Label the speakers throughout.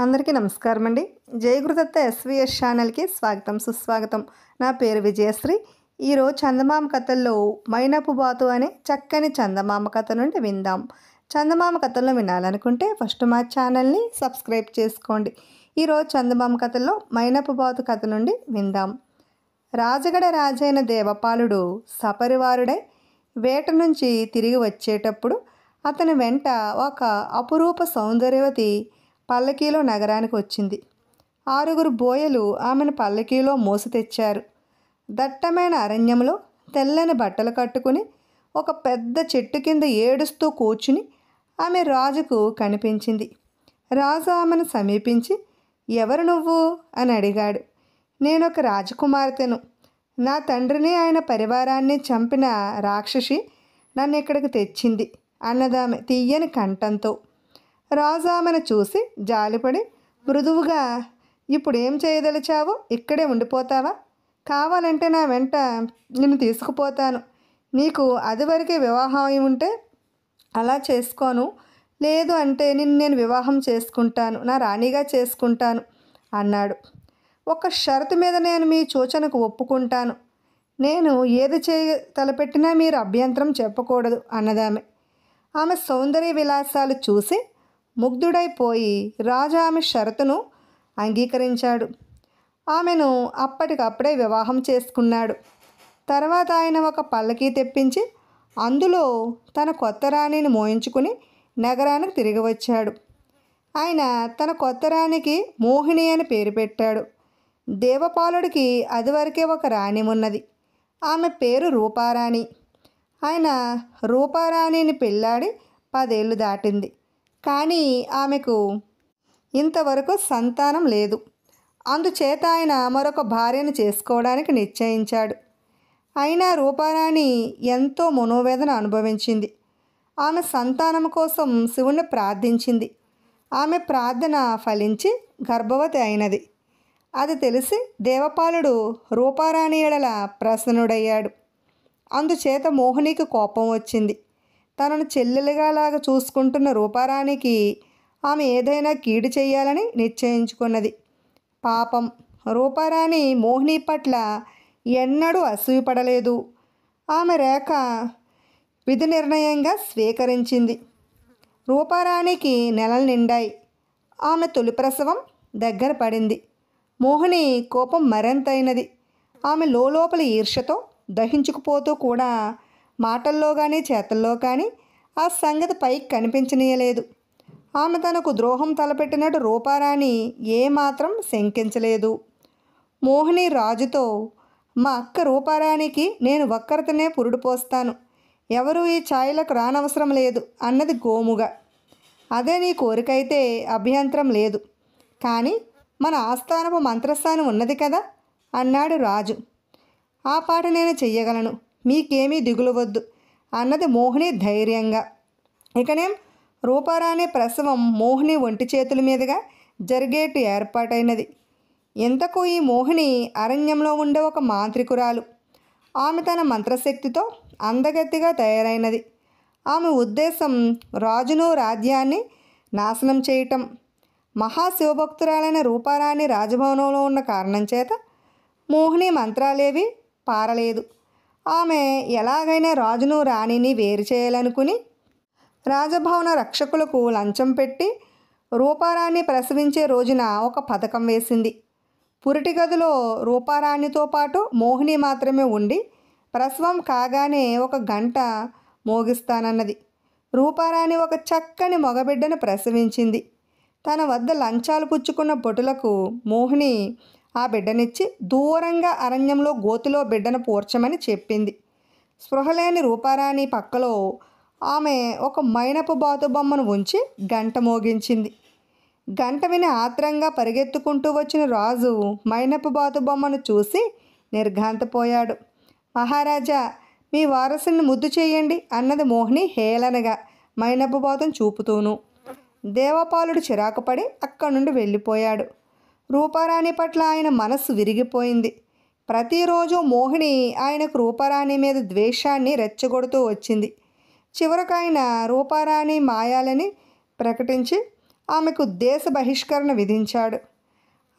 Speaker 1: అందరికీ నమస్కారం అండి. జయగురుదత్త ఎస్వీఎస్ ఛానల్కి స్వాగతం సుస్వాగతం. నా పేరు విజయశ్రీ. ఈరోజు చందమామ కథల్లో మైనపు బాతు అనే చక్కని చందమామ కథ నుండి విందాం. చందమామ కథలను వినాలనుకుంటే ఫస్ట్ మా ఛానల్ని సబ్స్క్రైబ్ చేసుకోండి. ఈరోజు చందమామ కథల్లో మైనపు బాతు కథ నుండి విందాం. రాజగడ రాజైన దేవపాలుడు సపరివారుడై వేట నుంచి తిరిగి వచ్చేటప్పుడు అతని వెంట ఒక అపురూప సౌందర్యవతి పల్లకీలో నగరానికి వచ్చింది. 6 బోయలు ఆమెను పల్లకీలో మోసి తెచ్చారు. దట్టమైన అరణ్యంలో తెల్లని బట్టలు కట్టుకుని ఒక పెద్ద చెట్టు కింద ఏడుస్తూ కూర్చుని ఆమె రాజుకు కనిపించింది. రాజు ఆమెను సమీపించి, "ఎవరు నువ్వు?" అని అడిగాడు. "నేనొక రాజకుమార్తెను. నా తండ్రిని ఆయన పరివారాన్ని చంపిన రాక్షసి నన్ను ఇక్కడికి తెచ్చింది" అన్నదామె తీయని కంఠంతో. రాజు ఆమెను చూసి జాలిపడి మృదువుగా, "ఇప్పుడేం చేయదలిచావు? ఇక్కడే ఉండిపోతావా? కావాలంటే నా వెంట నిన్ను తీసుకుపోతాను. నీకు అదివరకే వివాహం అయి ఉంటే అలా చేసుకోను, లేదు అంటే నేను వివాహం చేసుకుంటాను, నా రాణిగా చేసుకుంటాను" అన్నాడు. "ఒక షరతు మీద నేను మీ సూచనకు ఒప్పుకుంటాను. నేను ఏది తలపెట్టినా మీరు అభ్యంతరం చెప్పకూడదు" అన్నదామె. ఆమె సౌందర్య విలాసాలు చూసి ముగ్ధుడైపోయి రాజు ఆమె షరతును అంగీకరించాడు. ఆమెను అప్పటికప్పుడే వివాహం చేసుకున్నాడు. తర్వాత ఆయన ఒక పల్లకీ తెప్పించి అందులో తన కొత్త రాణిని మోయించుకుని నగరానికి తిరిగి వచ్చాడు. ఆయన తన కొత్త రాణికి మోహిని అని పేరు పెట్టాడు. దేవపాలుడికి అదివరకే ఒక రాణి ఉన్నది. ఆమె పేరు రూపారాణి. ఆయన రూపారాణిని పెళ్ళాడి 10 ఏళ్ళు దాటింది. కానీ ఆమెకు ఇంతవరకు సంతానం లేదు. అందుచేత ఆయన మరొక భార్యను చేసుకోవడానికి నిశ్చయించాడు. అయినా రూపారాణి ఎంతో మనోవేదన అనుభవించింది. ఆమె సంతానం కోసం శివుణ్ణి ప్రార్థించింది. ఆమె ప్రార్థన ఫలించి గర్భవతి అయినది. అది తెలిసి దేవపాలుడు రూపారాణి ఎడల ప్రసన్నుడయ్యాడు. అందుచేత మోహినికి కోపం వచ్చింది. తనను చెల్లెలుగాలాగా చూసుకుంటున్న రూపారాణికి ఆమె ఏదైనా కీడు చేయాలని నిశ్చయించుకున్నది. పాపం, రూపారాణి మోహిని పట్ల ఎన్నడూ అసూయపడలేదు. ఆమె రేఖ విధి నిర్ణయంగా స్వీకరించింది. రూపారాణికి నెలలు నిండాయి. ఆమె తొలి ప్రసవం దగ్గర పడింది. మోహిని కోపం మరింతైనది. ఆమె లోపల ఈర్ష్యతో దహించుకుపోతూ కూడా మాటల్లో కానీ చేతల్లో కానీ ఆ సంగతి పైకి కనిపించనీయలేదు. ఆమె తనకు ద్రోహం తలపెట్టినట్టు రూపారాణి ఏమాత్రం శంకించలేదు. మోహిని రాజుతో, "మా అక్క రూపారాణికి నేను ఒక్కరితోనే పురుడు పోస్తాను. ఎవరూ ఈ ఛాయలకు రానవసరం లేదు" అన్నది గోముగా. "అదే నీ కోరికైతే అభ్యంతరం లేదు. కానీ మన ఆస్థానపు మంత్రస్థానం ఉన్నది కదా" అన్నాడు రాజు. "ఆ పాట నేను చెయ్యగలను, మీకేమీ దిగులు వద్దు" అన్నది మోహిని ధైర్యంగా. ఇకనేం రూపారాణి ప్రసవం మోహిని ఒంటి చేతుల మీదుగా జరిగేట్టు ఏర్పాటైనది. ఇంతకు ఈ మోహిని అరణ్యంలో ఉండే ఒక మాంత్రికురాలు. ఆమె తన మంత్రశక్తితో అందగత్తిగా తయారైనది. ఆమె ఉద్దేశం రాజును రాజ్యాన్ని నాశనం చేయటం. మహాశివభక్తురాలైన రూపారాణి రాజభవనంలో ఉన్న కారణం చేత మోహిని మంత్రాలేవి పారలేదు. ఆమె ఎలాగైనా రాజును రాణిని వేరు చేయాలనుకుని రాజభవన రక్షకులకు లంచం పెట్టి రూపారాణి ప్రసవించే రోజున ఒక పథకం వేసింది. పురిటి గదిలో రూపారాణితో పాటు మోహిని మాత్రమే ఉండి ప్రసవం కాగానే ఒక గంట మోగిస్తానన్నది. రూపారాణి ఒక చక్కని మగబిడ్డను ప్రసవించింది. తన వద్ద లంచాలు పుచ్చుకున్న భటులకు మోహిని ఆ బిడ్డనిచ్చి దూరంగా అరణ్యంలో గోతిలో బిడ్డను పూడ్చమని చెప్పింది. స్పృహలేని రూపారాణి పక్కలో ఆమె ఒక మైనపు బాతు బొమ్మను ఉంచి గంట మోగించింది. గంట విని ఆత్రంగా పరిగెత్తుకుంటూ వచ్చిన రాజు మైనపు బాతు బొమ్మను చూసి నిర్ఘాంతపోయాడు. "మహారాజా, మీ వారసుని ముద్దు చేయండి" అన్నది మోహిని హేళనగా మైనపు బాతును చూపుతూను. దేవపాలుడు చిరాకుపడి అక్కడి నుండి వెళ్ళిపోయాడు. రూపారాణి పట్ల ఆయన మనస్సు విరిగిపోయింది. ప్రతిరోజు మోహిని ఆయనకు రూపారాణి మీద ద్వేషాన్ని రెచ్చగొడుతూ వచ్చింది. చివరకు ఆయన రూపారాణి మాయాలని ప్రకటించి ఆమెకు దేశ బహిష్కరణ విధించాడు.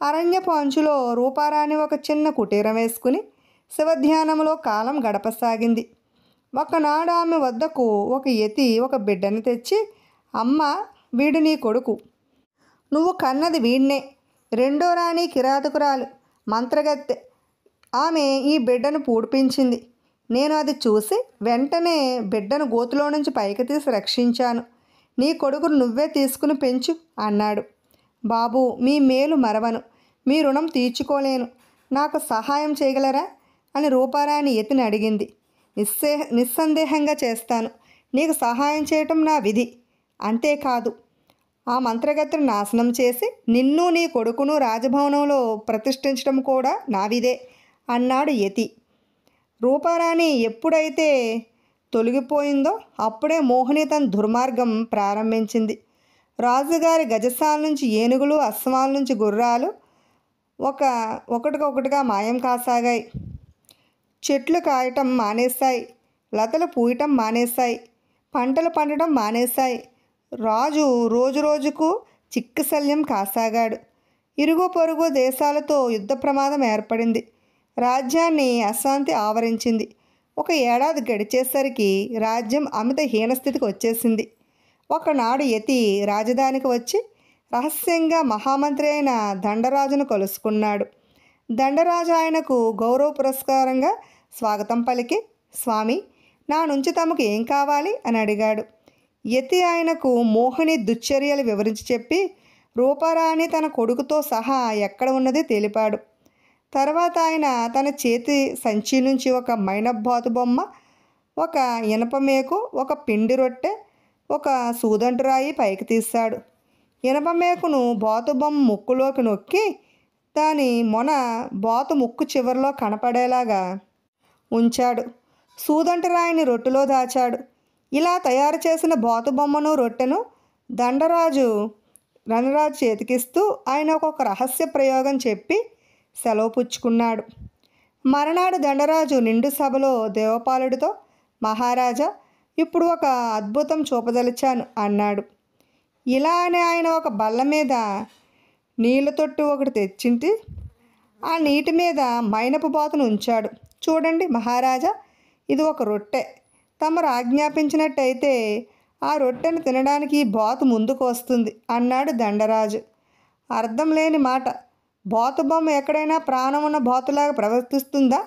Speaker 1: అరణ్యపు అంచులో రూపారాణి ఒక చిన్న కుటీరం వేసుకుని శివధ్యానంలో కాలం గడపసాగింది. ఒకనాడు ఆమె వద్దకు ఒక యతి ఒక బిడ్డను తెచ్చి, అమ్మ, వీడు నీ కొడుకు, నువ్వు కన్నది వీణ్ణే, రెండో రాణి కిరాతకురాలు, మంత్రగత్తె. ఆమె ఈ బిడ్డను పూడిపించింది. నేను అది చూసి వెంటనే బిడ్డను గోతులో నుంచి పైకి తీసి రక్షించాను. నీ కొడుకును నువ్వే తీసుకుని పెంచు అన్నాడు. బాబు, మీ మేలు మరవను, మీ రుణం తీర్చుకోలేను, నాకు సహాయం చేయగలరా అని రూపారాణి యతిని అడిగింది. నిస్సందేహంగా చేస్తాను, నీకు సహాయం చేయటం నా విధి. అంతేకాదు, ఆ మంత్రగతిని నాశనం చేసి నిన్ను నీ కొడుకును రాజభవనంలో ప్రతిష్ఠించడం కూడా నా విధే అన్నాడు యతి. రూపారాణి ఎప్పుడైతే తొలగిపోయిందో అప్పుడే మోహిని తన దుర్మార్గం ప్రారంభించింది. రాజుగారి గజశాల నుంచి ఏనుగులు, అశ్వాల నుంచి గుర్రాలు ఒకటికొకటిగా మాయం కాసాగాయి. చెట్లు కాయటం మానేశాయి, లతలు పూయటం మానేశాయి, పంటలు పండటం మానేశాయి. రాజు రోజు రోజుకు చిక్కశల్యం కాసాగాడు. ఇరుగు పొరుగు దేశాలతో యుద్ధ ప్రమాదం ఏర్పడింది. రాజ్యాన్ని అశాంతి ఆవరించింది. ఒక ఏడాది గడిచేసరికి రాజ్యం అమిత హీనస్థితికి వచ్చేసింది. ఒకనాడు యతి రాజధానికి వచ్చి రహస్యంగా మహామంత్రి అయిన దండరాజును కలుసుకున్నాడు. దండరాజు ఆయనకు గౌరవ పురస్కారంగా స్వాగతం పలికి, స్వామి, నా నుంచి తమకు ఏం కావాలి అని అడిగాడు. యతి ఆయనకు మోహిని దుశ్చర్యలు వివరించి చెప్పి రూపారాణి తన కొడుకుతో సహా ఎక్కడ ఉన్నది తెలిపాడు. తర్వాత ఆయన తన చేతి సంచి నుంచి ఒక మైనబ్బాతు బొమ్మ, ఒక ఇనప మేకు, ఒక పిండి రొట్టె, ఒక సూదంటురాయి పైకి తీశాడు. ఇనప మేకును బాతు బొమ్మ ముక్కులోకి నొక్కి దాని మొన బాతు ముక్కు చివరిలో కనపడేలాగా ఉంచాడు. సూదంటురాయిని రొట్టెలో దాచాడు. ఇలా తయారు చేసిన బాతు బొమ్మను, రొట్టెను రణరాజు చేతికిస్తూ ఆయన ఒక రహస్య ప్రయోగం చెప్పి సెలవు పుచ్చుకున్నాడు. మరనాడు దండరాజు నిండు సభలో దేవపాలుడితో, మహారాజా, ఇప్పుడు ఒక అద్భుతం చూపదలిచాను అన్నాడు. ఇలా అని ఆయన ఒక బల్ల మీద నీళ్ళ తొట్టు ఒకటి తెచ్చింటి ఆ నీటి మీద మైనపు బాతును ఉంచాడు. చూడండి మహారాజా, ఇది ఒక రొట్టె. తమరు ఆజ్ఞాపించినట్టయితే ఆ రొట్టెను తినడానికి ఈ బాతు ముందుకు వస్తుంది అన్నాడు దండరాజు. అర్థం లేని మాట, బాతు బొమ్మ ఎక్కడైనా ప్రాణం ఉన్న బాతులాగా ప్రవర్తిస్తుందా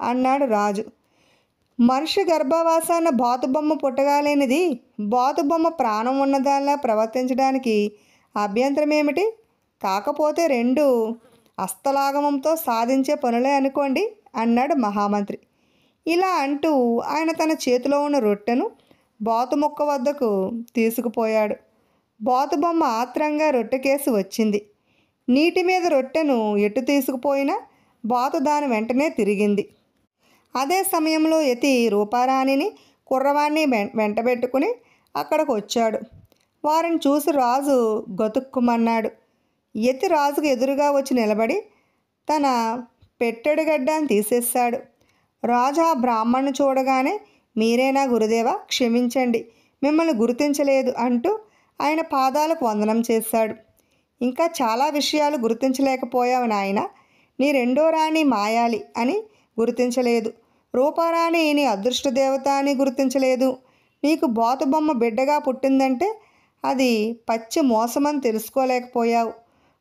Speaker 1: అన్నాడు రాజు. మనిషి గర్భవాసాన బాతు బొమ్మ పుట్టగాలేనిది బాతు బొమ్మ ప్రాణం ఉన్నదానిలా ప్రవర్తించడానికి అభ్యంతరం ఏమిటి? కాకపోతే రెండు హస్తలాగమంతో సాధించే పనులే అనుకోండి అన్నాడు మహామంత్రి. ఇలా అంటూ ఆయన తన చేతిలో ఉన్న రొట్టెను బాతు మొక్క వద్దకు తీసుకుపోయాడు. బాతు బొమ్మ ఆత్రంగా రొట్టెకేసి వచ్చింది. నీటి మీద రొట్టెను ఎటు తీసుకుపోయినా బాతు దాని వెంటనే తిరిగింది. అదే సమయంలో యతి రూపారాణిని, కుర్రవాణ్ణి వెంటబెట్టుకుని అక్కడికి వచ్చాడు. వారిని చూసి రాజు గతుక్కుమన్నాడు. యతి రాజుకు ఎదురుగా వచ్చి నిలబడి తన పెట్టెడు గడ్డాన్ని తీసేశాడు. రాజు ఆ బ్రాహ్మణ్ణి చూడగానే, మీరేనా గురుదేవా, క్షమించండి, మిమ్మల్ని గుర్తించలేదు అంటూ ఆయన పాదాలకు వందనం చేశాడు. ఇంకా చాలా విషయాలు గుర్తించలేకపోయావు నాయన. నీ రెండో రాణి మాయాలి అని గుర్తించలేదు, రూపారాణి నీ అదృష్ట దేవత అని గుర్తించలేదు, నీకు బాతు బొమ్మ బిడ్డగా పుట్టిందంటే అది పచ్చి మోసమని తెలుసుకోలేకపోయావు,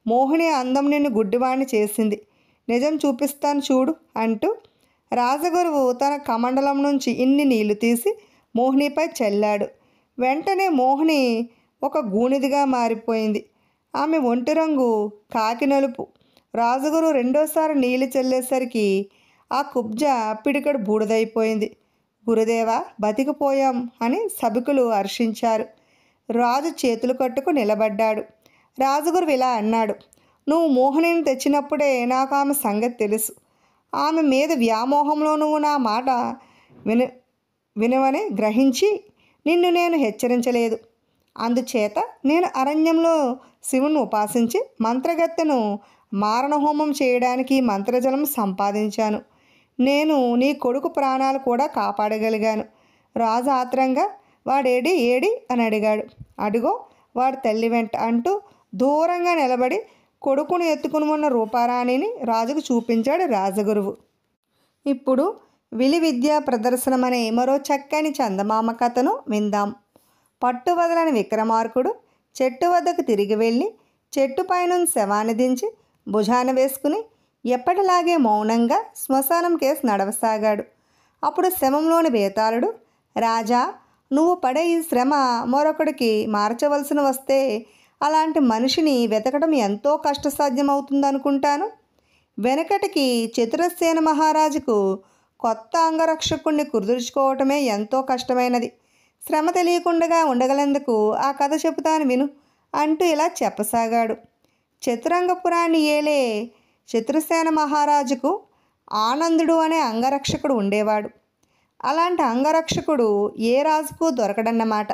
Speaker 1: మోహిని అందం నిన్ను గుడ్డివాణ్ణి చేసింది, నిజం చూపిస్తాను చూడు అంటూ రాజగురువు తన కమండలం నుంచి ఇన్ని నీళ్లు తీసి మోహినిపై చల్లాడు. వెంటనే మోహిని ఒక గూనిదిగా మారిపోయింది. ఆమె ఒంటి రంగు కాకి నలుపు. రాజగురు రెండోసారి నీళ్లు చల్లేసరికి ఆ కుబ్జ పిడికడు బూడిదైపోయింది. గురుదేవా, బతికిపోయాం అని సభికులు హర్షించారు. రాజు చేతులు కట్టుకు నిలబడ్డాడు. రాజగురు ఇలా అన్నాడు, నువ్వు మోహినిని తెచ్చినప్పుడే నాకు ఆమె సంగతి తెలుసు. ఆమె మీద వ్యామోహంలో నువ్వు నా మాట వినవని గ్రహించి నిన్ను నేను హెచ్చరించలేదు. అందుచేత నేను అరణ్యంలో శివుని ఉపాసించి మంత్రగత్తెను మారణహోమం చేయడానికి మంత్రజలం సంపాదించాను. నేను నీ కొడుకు ప్రాణాలు కూడా కాపాడగలిగాను. రాజు ఆత్రంగా, వాడేడి ఏడి అని అడిగాడు. అడుగో వాడి తల్లి వెంట అంటూ దూరంగా నిలబడి కొడుకును ఎత్తుకుని ఉన్న రూపారాణిని రాజుకు చూపించాడు రాజగురువు. ఇప్పుడు విలి విద్యా ప్రదర్శనం అనే మరో చక్కని చందమామ కథను విందాం. పట్టు వదలని విక్రమార్కుడు చెట్టు వద్దకు తిరిగి వెళ్ళి చెట్టుపైనుంచి శవాన్ని దించి భుజాన వేసుకుని ఎప్పటిలాగే మౌనంగా శ్మశానం కేసు నడవసాగాడు. అప్పుడు శవంలోని బేతాళుడు, రాజా, నువ్వు పడే ఈ శ్రమ మరొకడికి మార్చవలసిన వస్తే అలాంటి మనిషిని వెతకడం ఎంతో కష్టసాధ్యమవుతుందనుకుంటాను. వెనకటికి చతురసేన మహారాజుకు కొత్త అంగరక్షకుణ్ణి కుదుర్చుకోవటమే ఎంతో కష్టమైనది. శ్రమ తెలియకుండా ఉండగలందుకు ఆ కథ చెబుతాను విను అంటూ ఇలా చెప్పసాగాడు. చతురంగపురాన్ని ఏలే చతురసేన మహారాజుకు ఆనందుడు అనే అంగరక్షకుడు ఉండేవాడు. అలాంటి అంగరక్షకుడు ఏ రాజుకు దొరకడన్నమాట.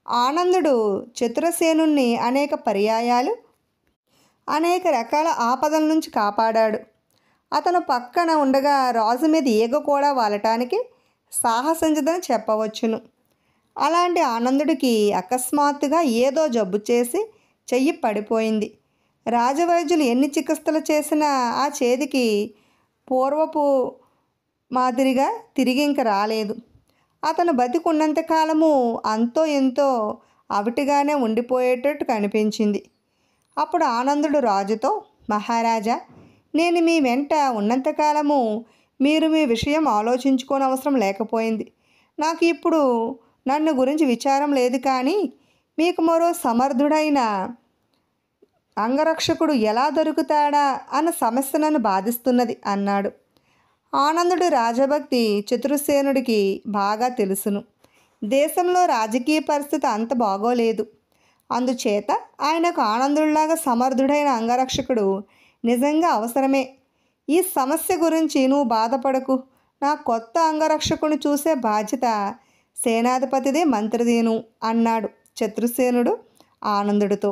Speaker 1: ఆనందుడు చతురసేనుణ్ణి అనేక పర్యాయాలు అనేక రకాల ఆపదల నుంచి కాపాడాడు. అతను పక్కన ఉండగా రాజు మీద ఈగ కూడా వాలటానికి సాహసించదని చెప్పవచ్చును. అలాంటి ఆనందుడికి అకస్మాత్తుగా ఏదో జబ్బు చేసి చెయ్యి పడిపోయింది. రాజవైద్యులు ఎన్ని చికిత్సలు చేసినా ఆ చేతికి పూర్వపు మాదిరిగా తిరిగి ఇంక రాలేదు. అతను బతికున్నంతకాలము అంతో ఎంతో అవిటిగానే ఉండిపోయేటట్టు కనిపించింది. అప్పుడు ఆనందుడు రాజుతో, మహారాజా, నేను మీ వెంట ఉన్నంతకాలము మీరు మీ విషయం ఆలోచించుకోనవసరం లేకపోయింది. నాకు ఇప్పుడు నన్ను గురించి విచారం లేదు, కానీ మీకు మరో సమర్థుడైన అంగరక్షకుడు ఎలా దొరుకుతాడా అన్న సమస్య నన్ను బాధిస్తున్నది అన్నాడు. ఆనందుడి రాజభక్తి చతురసేనుడికి బాగా తెలుసును. దేశంలో రాజకీయ పరిస్థితి అంత బాగోలేదు. అందుచేత ఆయనకు ఆనందుడిలాగా సమర్థుడైన అంగరక్షకుడు నిజంగా అవసరమే. ఈ సమస్య గురించి నువ్వు బాధపడకు. నా కొత్త అంగరక్షకుని చూసే బాధ్యత సేనాధిపతిదే, మంత్రిదేను అన్నాడు చతురసేనుడు ఆనందుడితో.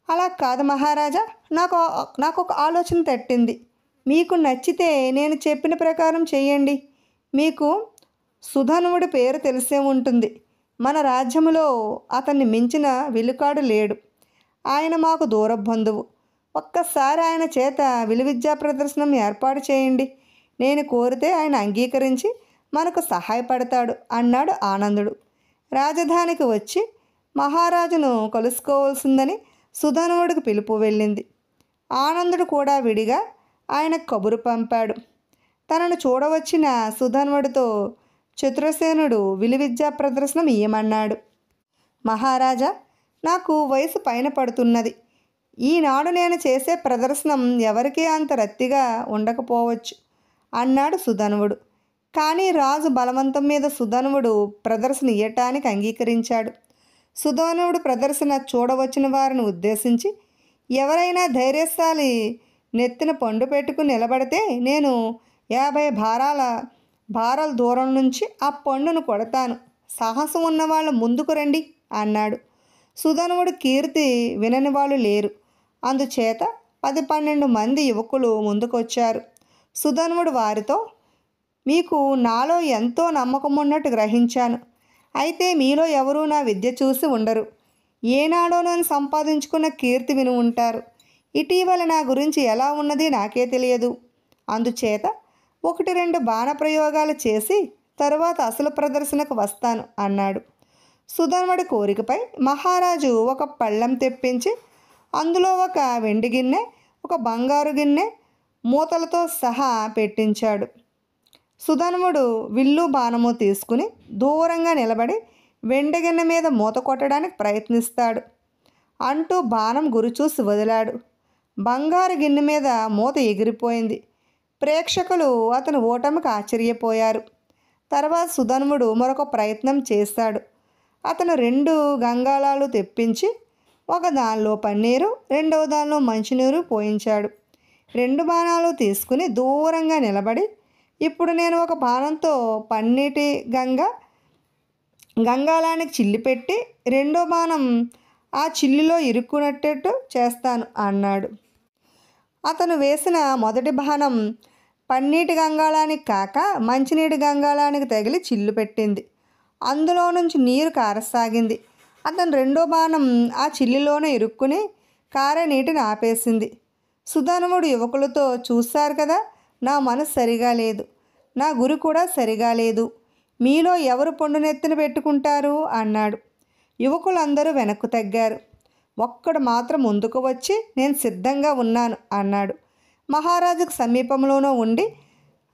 Speaker 1: అలా కాదు మహారాజా, నాకు ఒక ఆలోచన తట్టింది. మీకు నచ్చితే నేను చెప్పిన ప్రకారం చేయండి. మీకు సుధనువుడి పేరు తెలిసే ఉంటుంది. మన రాజ్యములో అతన్ని మించిన విలుకాడు లేడు. ఆయన మాకు దూర బంధువు. ఒక్కసారి ఆయన చేత విలువిద్యా ప్రదర్శనం ఏర్పాటు చేయండి. నేను కోరితే ఆయన అంగీకరించి మనకు సహాయపడతాడు అన్నాడు ఆనందుడు. రాజధానికి వచ్చి మహారాజును కలుసుకోవాల్సిందని సుధనువుడికి పిలుపు వెళ్ళింది. ఆనందుడు కూడా విడిగా ఆయన కబురు పంపాడు. తనను చూడవచ్చిన సుధనువుడితో చతురసేనుడు విలువిద్యా ప్రదర్శనం ఇయ్యమన్నాడు. మహారాజా, నాకు వయసు పైన పడుతున్నది. ఈనాడు నేను చేసే ప్రదర్శనం ఎవరికీ అంత రత్తిగా ఉండకపోవచ్చు అన్నాడు సుధనువుడు. కానీ రాజు బలవంతం మీద సుధనువుడు ప్రదర్శన ఇయ్యటానికి అంగీకరించాడు. సుధనువుడు ప్రదర్శన చూడవచ్చిన వారిని ఉద్దేశించి, ఎవరైనా ధైర్యశాలి నెత్తిన పండు పెట్టుకుని నిలబడితే నేను 50 భారాల దూరం నుంచి ఆ పండును కొడతాను. సాహసం ఉన్నవాళ్ళు ముందుకు రండి అన్నాడు. సుధనువుడు కీర్తి వినని వాళ్ళు లేరు. అందుచేత 10-12 మంది యువకులు ముందుకొచ్చారు. సుధనువుడు వారితో, మీకు నాలో ఎంతో నమ్మకం ఉన్నట్టు గ్రహించాను. అయితే మీలో ఎవరూ నా విద్య చూసి ఉండరు. ఏనాడో నేను సంపాదించుకున్న కీర్తి విని ఉంటారు. ఇటీవల నా గురించి ఎలా ఉన్నది నాకే తెలియదు. అందుచేత 1-2 బాణప్రయోగాలు చేసి తరువాత అసలు ప్రదర్శనకు వస్తాను అన్నాడు. సుధనువుడి కోరికపై మహారాజు ఒక పళ్ళెం తెప్పించి అందులో ఒక వెండి గిన్నె, ఒక బంగారు గిన్నె మూతలతో సహా పెట్టించాడు. సుధనువుడు విల్లు బాణము తీసుకుని దూరంగా నిలబడి వెండి గిన్నె మీద మూత కొట్టడానికి ప్రయత్నిస్తాడు. అంటూ బాణం గురి చూసి వదిలాడు. బంగారు గిన్నె మీద మూత ఎగిరిపోయింది. ప్రేక్షకులు అతని ఓటమికి ఆశ్చర్యపోయారు. తర్వాత సుధనువుడు మరొక ప్రయత్నం చేశాడు. అతను 2 గంగాళాలు తెప్పించి ఒక దానిలో పన్నీరు, రెండవ దానిలో మంచినీరు పోయించాడు. 2 బాణాలు తీసుకుని దూరంగా నిలబడి, ఇప్పుడు నేను ఒక బాణంతో పన్నీటి గంగాళానికి చిల్లి పెట్టి రెండో బాణం ఆ చిల్లులో ఇరుక్కునేటట్టు చేస్తాను అన్నాడు. అతను వేసిన మొదటి బాణం పన్నీటి గంగాళానికి కాక మంచినీటి గంగాళానికి తగిలి చిల్లు పెట్టింది. అందులో నుంచి నీరు కారసాగింది. అతను రెండో బాణం ఆ చిల్లులోనే ఇరుక్కుని కారే నీటిని ఆపేసింది. సుధనువుడు యువకులతో, చూశారు కదా, నా మనసు సరిగా లేదు, నా గురి కూడా సరిగా లేదు, మీలో ఎవరు పండు నెత్తిన పెట్టుకుంటారు అన్నాడు. యువకులందరూ వెనక్కు తగ్గారు. ఒక్కడు మాత్రం ముందుకు వచ్చి, నేను సిద్ధంగా ఉన్నాను అన్నాడు. మహారాజుకు సమీపంలోనూ ఉండి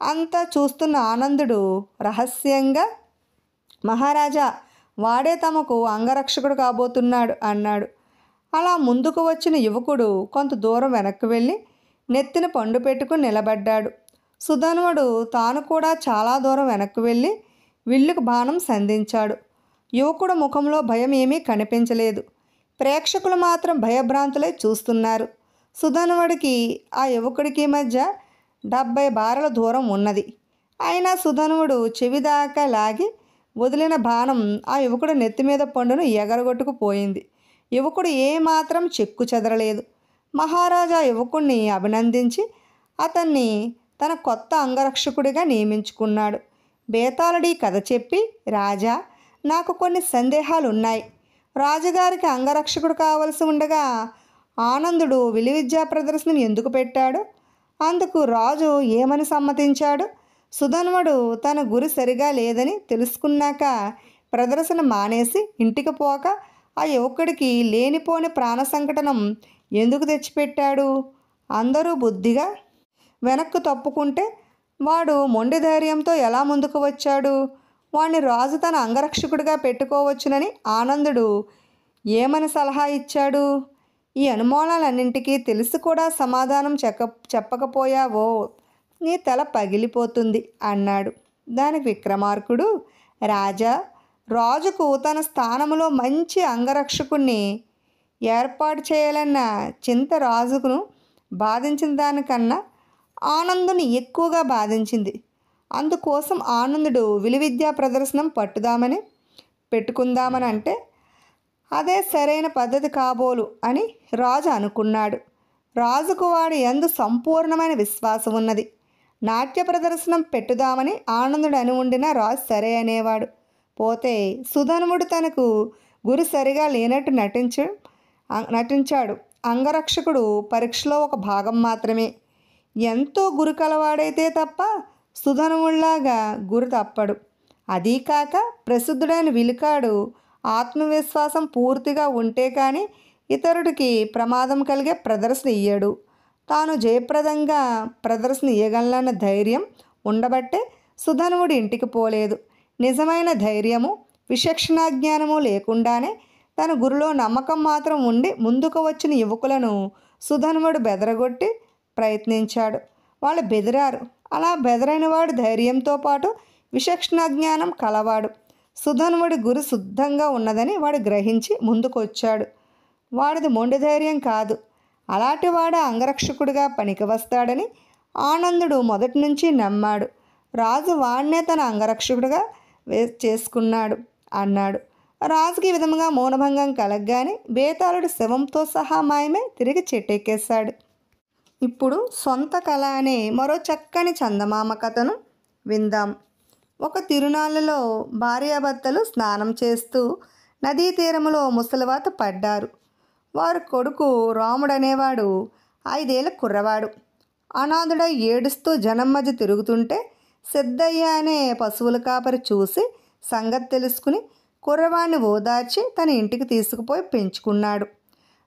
Speaker 1: అంతా చూస్తున్న ఆనందుడు రహస్యంగా, మహారాజా, వాడే తమకు అంగరక్షకుడు కాబోతున్నాడు అన్నాడు. అలా ముందుకు వచ్చిన యువకుడు కొంత దూరం వెనక్కి వెళ్ళి నెత్తిన పండు పెట్టుకుని నిలబడ్డాడు. సుధన్వుడు తాను కూడా చాలా దూరం వెనక్కి వెళ్ళి విల్లుకు బాణం సంధించాడు. యువకుడు ముఖంలో భయం ఏమీ కనిపించలేదు. ప్రేక్షకులు మాత్రం భయభ్రాంతులై చూస్తున్నారు. సుధన్వుడికి ఆ యువకుడికి మధ్య 70 బారల దూరం ఉన్నది. అయినా సుధన్వుడు చెవిదాకా లాగి వదిలిన బాణం ఆ యువకుడు నెత్తి మీద పండును ఎగరగొట్టుకుపోయింది. యువకుడు ఏమాత్రం చెక్కు చెదరలేదు. మహారాజా యువకుడిని అభినందించి అతన్ని తన కొత్త అంగరక్షకుడిగా నియమించుకున్నాడు. బేతాళుడి కథ చెప్పి, రాజా, నాకు కొన్ని సందేహాలు ఉన్నాయి. రాజుగారికి అంగరక్షకుడు కావలసి ఉండగా ఆనందుడు విలువిద్యా ప్రదర్శన ఎందుకు పెట్టాడు? అందుకు రాజు ఏమని సమ్మతించాడు? సుధన్వుడు తన గురి సరిగా లేదని తెలుసుకున్నాక ప్రదర్శన మానేసి ఇంటికి పోక ఆ యువకుడికి లేనిపోని ప్రాణ సంకటనం ఎందుకు తెచ్చిపెట్టాడు? అందరూ బుద్ధిగా వెనక్కు తప్పుకుంటే వాడు మొండి ధైర్యంతో ఎలా ముందుకు వచ్చాడు? వాణ్ణి రాజు తన అంగరక్షకుడిగా పెట్టుకోవచ్చునని ఆనందుడు ఏమని సలహా ఇచ్చాడు? ఈ అనుమానాలన్నింటికీ తెలిసి కూడా సమాధానం చెప్పకపోయావో నీ తల పగిలిపోతుంది అన్నాడు. దానికి విక్రమార్కుడు, రాజా, రాజుకు తన స్థానంలో మంచి అంగరక్షకుణ్ణి ఏర్పాటు చేయాలన్న చింత రాజుకును బాధించిన దానికన్నా ఆనందుని ఎక్కువగా బాధించింది. అందుకోసం ఆనందుడు విలువిద్యా ప్రదర్శనం పెట్టుకుందామని అంటే అదే సరైన పద్ధతి కాబోలు అని రాజు అనుకున్నాడు. రాజుకు వాడి యందు సంపూర్ణమైన విశ్వాసం ఉన్నది. నాట్య ప్రదర్శనం పెట్టుదామని ఆనందుడు అని ఉండిన రాజు సరే అనేవాడు. పోతే సుధన్వుడు తనకు గురి సరిగా లేనట్టు నటించాడు. అంగరక్షకుడు పరీక్షలో ఒక భాగం మాత్రమే. ఎంతో గురి కలవాడైతే తప్ప సుధన్వుడిలాగా గురి తప్పడు. అదీ కాక ప్రసిద్ధుడైన విలుకాడు ఆత్మవిశ్వాసం పూర్తిగా ఉంటే కానీ ఇతరుడికి ప్రమాదం కలిగే ప్రదర్శన ఇయ్యడు. తాను జయప్రదంగా ప్రదర్శన ఇయ్యగలనన్న ధైర్యం ఉండబట్టే సుధన్వుడు ఇంటికి పోలేదు. నిజమైన ధైర్యము, విచక్షణాజ్ఞానము లేకుండానే తన గురిలో నమ్మకం మాత్రం ఉండి ముందుకు వచ్చిన యువకులను సుధన్వుడు బెదరగొట్టి ప్రయత్నించాడు. వాళ్ళు బెదిరారు. అలా బెదరైన వాడు ధైర్యంతో పాటు విచక్షణాజ్ఞానం కలవాడు. సుధన్వుడి గురి శుద్ధంగా ఉన్నదని వాడు గ్రహించి ముందుకొచ్చాడు. వాడిది మొండి ధైర్యం కాదు. అలాంటి వాడు అంగరక్షకుడిగా పనికి వస్తాడని ఆనందుడు మొదటి నుంచి నమ్మాడు. రాజు వాడినే తన అంగరక్షకుడిగా చేసుకున్నాడు అన్నాడు. రాజుకి ఈ విధంగా మౌనభంగం కలగగానే బేతాళుడు శవంతో సహా మాయమై తిరిగి చెట్టెక్కేశాడు. ఇప్పుడు సొంత కళ అనే మరో చక్కని చందమామ కథను విందాం. ఒక తిరునాళ్ళలో భార్యాభర్తలు స్నానం చేస్తూ నదీ తీరములో ముసలివాత పడ్డారు. వారి కొడుకు రాముడనేవాడు 5 ఏళ్ల కుర్రవాడు. అనాథుడై ఏడుస్తూ జనం మధ్య తిరుగుతుంటే సిద్ధయ్య అనే పశువుల కాపరి చూసి సంగతి తెలుసుకుని కుర్రవాడిని ఓదార్చి తన ఇంటికి తీసుకుపోయి పెంచుకున్నాడు.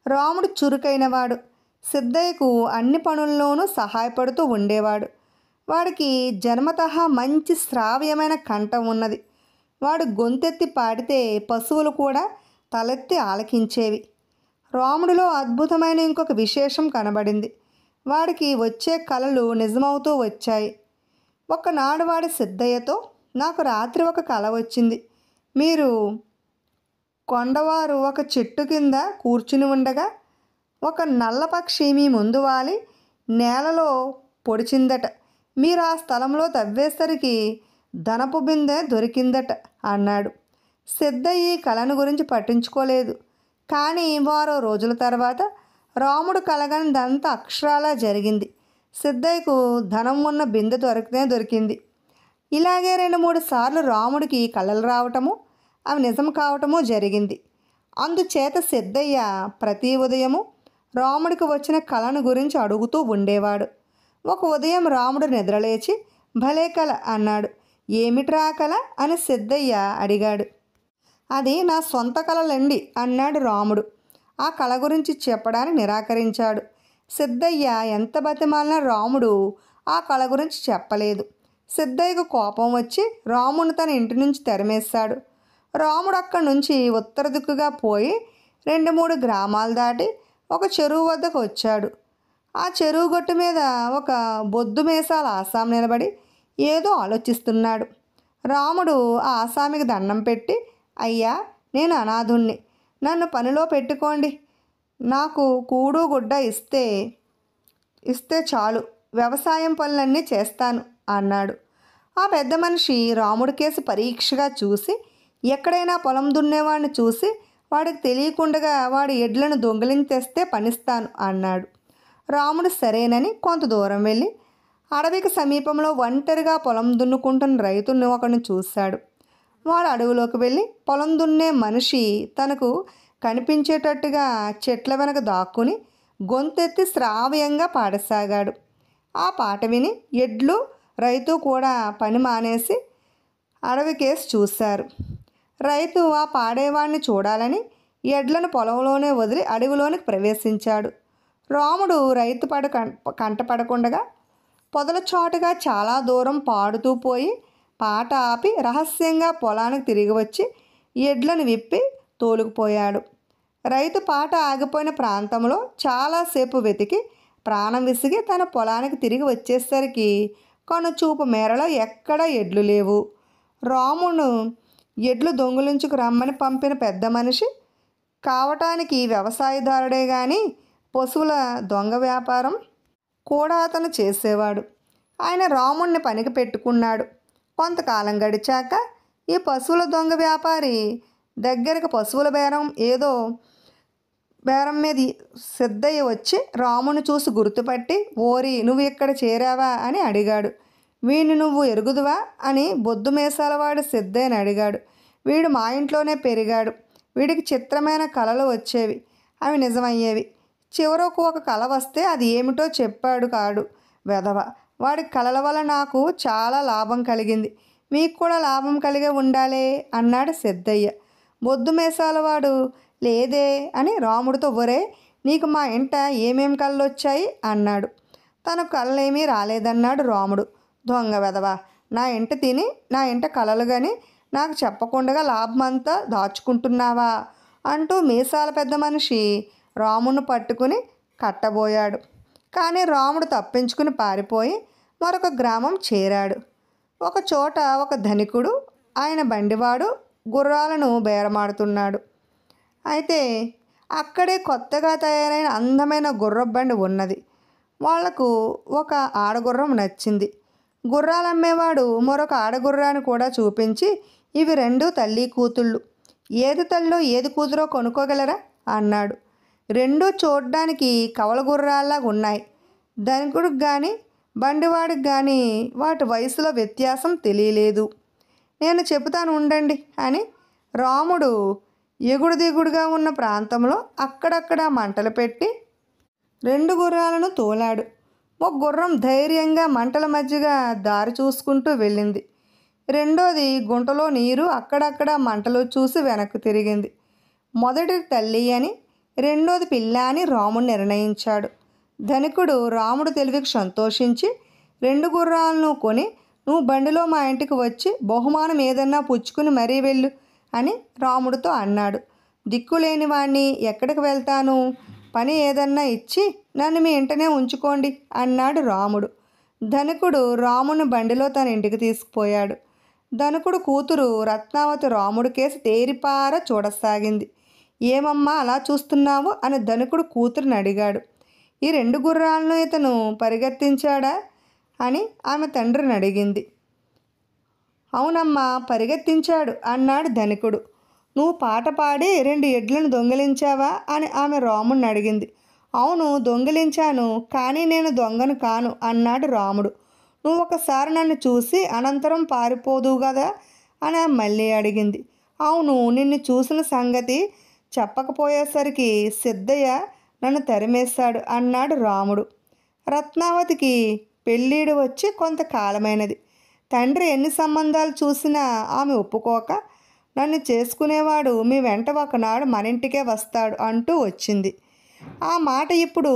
Speaker 1: రాముడు చురుకైనవాడు. సిద్ధయ్యకు అన్ని పనుల్లోనూ సహాయపడుతూ ఉండేవాడు. వాడికి జన్మతః మంచి శ్రావ్యమైన కంఠం ఉన్నది. వాడు గొంతెత్తి పాడితే పశువులు కూడా తలెత్తి ఆలకించేవి. రాముడిలో అద్భుతమైన ఇంకొక విశేషం కనబడింది. వాడికి వచ్చే కలలు నిజమవుతూ వచ్చాయి. ఒకనాడు వాడి సిద్ధయ్యతో, నాకు రాత్రి ఒక కల వచ్చింది. మీరు కొండవారు ఒక చెట్టు కింద కూర్చుని ఉండగా ఒక నల్లపక్షి మీ ముందు వాలి నేలలో పొడిచిందట. మీరు ఆ స్థలంలో తవ్వేసరికి ధనపు బిందె దొరికిందట అన్నాడు. సిద్ధయ్య ఈ కళను గురించి పట్టించుకోలేదు. కానీ వారో రోజుల తర్వాత రాముడు కలగనిదంతా అక్షరాలా జరిగింది. సిద్ధయ్యకు ధనం ఉన్న బిందె దొరికింది. ఇలాగే 2-3 సార్లు రాముడికి కళలు రావటము, అవి నిజం కావటము జరిగింది. అందుచేత సిద్ధయ్య ప్రతి ఉదయము రాముడికి వచ్చిన కళను గురించి అడుగుతూ ఉండేవాడు. ఒక ఉదయం రాముడు నిద్రలేచి భలే కళ అన్నాడు. ఏమిట్రా కళ అని సిద్ధయ్య అడిగాడు. అది నా సొంత కళలండి అన్నాడు రాముడు. ఆ కళ గురించి చెప్పడానికి నిరాకరించాడు. సిద్ధయ్య ఎంత బతిమాలినా రాముడు ఆ కళ గురించి చెప్పలేదు. సిద్ధయ్యకు కోపం వచ్చి రాముడిని తన ఇంటి నుంచి తరిమేశాడు. రాముడు అక్కడి నుంచి ఉత్తర దిక్కుగా పోయి 2-3 గ్రామాలు దాటి ఒక చెరువు వద్దకు వచ్చాడు. ఆ చెరువు గట్టు మీద ఒక బొద్దు మీసాల ఆసామి నిలబడి ఏదో ఆలోచిస్తున్నాడు. రాముడు ఆ ఆసామికి దండం పెట్టి, అయ్యా, నేను అనాథుణ్ణి, నన్ను పనిలో పెట్టుకోండి, నాకు కూడు గుడ్డ ఇస్తే చాలు, వ్యవసాయం పనులన్నీ చేస్తాను అన్నాడు. ఆ పెద్ద మనిషి రాముడి కేసు పరీక్షగా చూసి, ఎక్కడైనా పొలం దున్నేవాడిని చూసి వాడికి తెలియకుండా వాడి ఎడ్లను దొంగిలించి తెస్తే పనిస్తాను అన్నాడు. రాముడు సరేనని కొంత దూరం వెళ్ళి అడవికి సమీపంలో ఒంటరిగా పొలం దున్నుకుంటున్న రైతుని ఒకరిని చూశాడు. వాడు అడవిలోకి వెళ్ళి పొలం దున్నే మనిషి తనకు కనిపించేటట్టుగా చెట్ల వెనక దాక్కుని గొంతెత్తి శ్రావ్యంగా పాడసాగాడు. ఆ పాట విని ఎడ్లు రైతు కూడా పని మానేసి అడవికేసి చూశారు. రైతు ఆ పాడేవాడిని చూడాలని ఎడ్లను పొలంలోనే వదిలి అడవిలోనికి ప్రవేశించాడు. రాముడు రైతు కంటపడకుండా పొదల చాటుగా చాలా దూరం పాడుతూ పోయి పాట ఆపి రహస్యంగా పొలానికి తిరిగి వచ్చి ఎడ్లను విప్పి తోలుకుపోయాడు. రైతు పాట ఆగిపోయిన ప్రాంతంలో చాలాసేపు వెతికి ప్రాణం విసిగి తన పొలానికి తిరిగి వచ్చేసరికి కనుచూపు మేరలో ఎక్కడా ఎడ్లు లేవు. రాముడు ఎడ్లు దొంగిలించుకు రమ్మని పంపిన పెద్ద మనిషి కావటానికి వ్యవసాయదారుడే కానీ పశువుల దొంగ వ్యాపారం కూడా అతను చేసేవాడు. ఆయన రాముడిని పనికి పెట్టుకున్నాడు. కొంతకాలం గడిచాక ఈ పశువుల దొంగ వ్యాపారి దగ్గరికి పశువుల బేరం మీద సిద్ధయ్య వచ్చి రాముని చూసి గుర్తుపట్టి, ఓరి, నువ్వు ఇక్కడ చేరావా అని అడిగాడు. వీడిని నువ్వు ఎరుగుదువా అని బొద్దు మీసాలవాడు సిద్ధయ్యని అడిగాడు. వీడు మా ఇంట్లోనే పెరిగాడు, వీడికి చిత్రమైన కళలు వచ్చేవి, అవి నిజమయ్యేవి. చివరకు ఒక కళ వస్తే అది ఏమిటో చెప్పాడు కాడు వెధవ. వాడి కళల వల్ల నాకు చాలా లాభం కలిగింది, మీకు కూడా లాభం కలిగే ఉండాలే అన్నాడు సిద్ధయ్య. బొద్దు మీసాలవాడు లేదే అని రాముడితో, ఒరే, నీకు మా ఇంట ఏమేం కళ్ళు వచ్చాయి అన్నాడు. తనకు కళ్ళేమీ రాలేదన్నాడు రాముడు. దొంగ వెధవ, నా ఇంట తిని నా ఇంట కళలు కానీ నాకు చెప్పకుండా లాభమంతా దాచుకుంటున్నావా అంటూ మీసాల పెద్ద మనిషి రాముడిని పట్టుకుని కట్టబోయాడు. కానీ రాముడు తప్పించుకుని పారిపోయి మరొక గ్రామం చేరాడు. ఒక చోట ఒక ధనికుడు, ఆయన బండివాడు గుర్రాలను బేరమాడుతున్నాడు. అయితే అక్కడే కొత్తగా తయారైన అందమైన గుర్రపు బండి ఉన్నది. వాళ్లకు ఒక ఆడగుర్రం నచ్చింది. గుర్రాలు అమ్మేవాడు మరొక ఆడగుర్రాన్ని కూడా చూపించి, ఇవి 2 తల్లి కూతుళ్ళు, ఏది తల్లో ఏది కూతురో కొనుక్కోగలరా అన్నాడు. 2 చూడ్డానికి కవల గుర్రాల్లాగా ఉన్నాయి. ధనికుడికి కానీ బండివాడికి కానీ వాటి వయసులో వ్యత్యాసం తెలియలేదు. నేను చెబుతాను ఉండండి అని రాముడు ఎగుడు దిగుడుగా ఉన్న ప్రాంతంలో అక్కడక్కడ మంటలు పెట్టి 2 గుర్రాలను తోలాడు. ఒక గుర్రం ధైర్యంగా మంటల మధ్యగా దారి చూసుకుంటూ వెళ్ళింది. రెండోది గుంటలో నీరు, అక్కడక్కడ మంటలు చూసి వెనక్కు తిరిగింది. మొదటి తల్లి అని, రెండోది పిల్ల అని రాముడు నిర్ణయించాడు. ధనికుడు రాముడు తెలివికి సంతోషించి 2 గుర్రాలను కొని, నువ్వు బండిలో మా ఇంటికి వచ్చి బహుమానం ఏదన్నా పుచ్చుకుని మరీ వెళ్ళు అని రాముడితో అన్నాడు. దిక్కులేని వాణ్ణి ఎక్కడికి వెళ్తాను, పని ఏదన్నా ఇచ్చి నన్ను మీ ఇంటనే ఉంచుకోండి అన్నాడు రాముడు. ధనికుడు రాముని బండిలో తన ఇంటికి తీసుకుపోయాడు. ధనికుడు కూతురు రత్నావతి రాముడి కేసి తేరిపార చూడసాగింది. ఏమమ్మా అలా చూస్తున్నావు అని ధనికుడు కూతురుని అడిగాడు. ఈ 2 గుర్రాలను ఇతను పరిగెత్తించాడా అని ఆమె తండ్రిని అడిగింది. అవునమ్మా, పరిగెత్తించాడు అన్నాడు ధనికుడు. నువ్వు పాట పాడి 2 ఎడ్లను దొంగిలించావా అని ఆమె రాముడిని అడిగింది. అవును, దొంగిలించాను, కానీ నేను దొంగను కాను అన్నాడు రాముడు. నువ్వు ఒకసారి నన్ను చూసి అనంతరం పారిపోదువు కదా అని ఆమె మళ్ళీ అడిగింది. అవును, నిన్ను చూసిన సంగతి చెప్పకపోయేసరికి సిద్ధయ్య నన్ను తరిమేశాడు అన్నాడు రాముడు. రత్నావతికి పెళ్ళీడు వచ్చి కొంతకాలమైనది. తండ్రి ఎన్ని సంబంధాలు చూసినా ఆమె ఒప్పుకోక, నన్ను చేసుకునేవాడు మీ వెంట ఒకనాడు మన ఇంటికే వస్తాడు అంటూ వచ్చింది. ఆ మాట ఇప్పుడు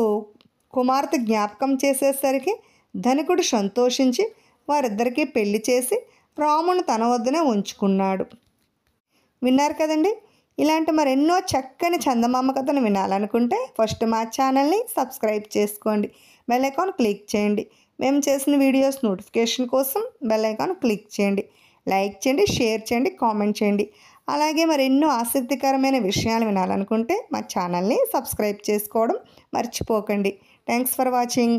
Speaker 1: కుమార్తె జ్ఞాపకం చేసేసరికి ధనికుడు సంతోషించి వారిద్దరికీ పెళ్లి చేసి రాముని తన వద్దనే ఉంచుకున్నాడు. విన్నారు కదండి. ఇలాంటి మరెన్నో చక్కని చందమామ కథను వినాలనుకుంటే ఫస్ట్ మా ఛానల్ని సబ్స్క్రైబ్ చేసుకోండి. బెల్ ఐకాన్ క్లిక్ చేయండి. మేము చేసిన వీడియోస్ నోటిఫికేషన్ కోసం బెల్ ఐకాన్ క్లిక్ చేయండి. లైక్ చేయండి, షేర్ చేయండి, కామెంట్ చేయండి. అలాగే మరెన్నో ఆసక్తికరమైన విషయాలు వినాలనుకుంటే మా ఛానల్ని సబ్స్క్రైబ్ చేసుకోవడం మర్చిపోకండి. Thanks for watching.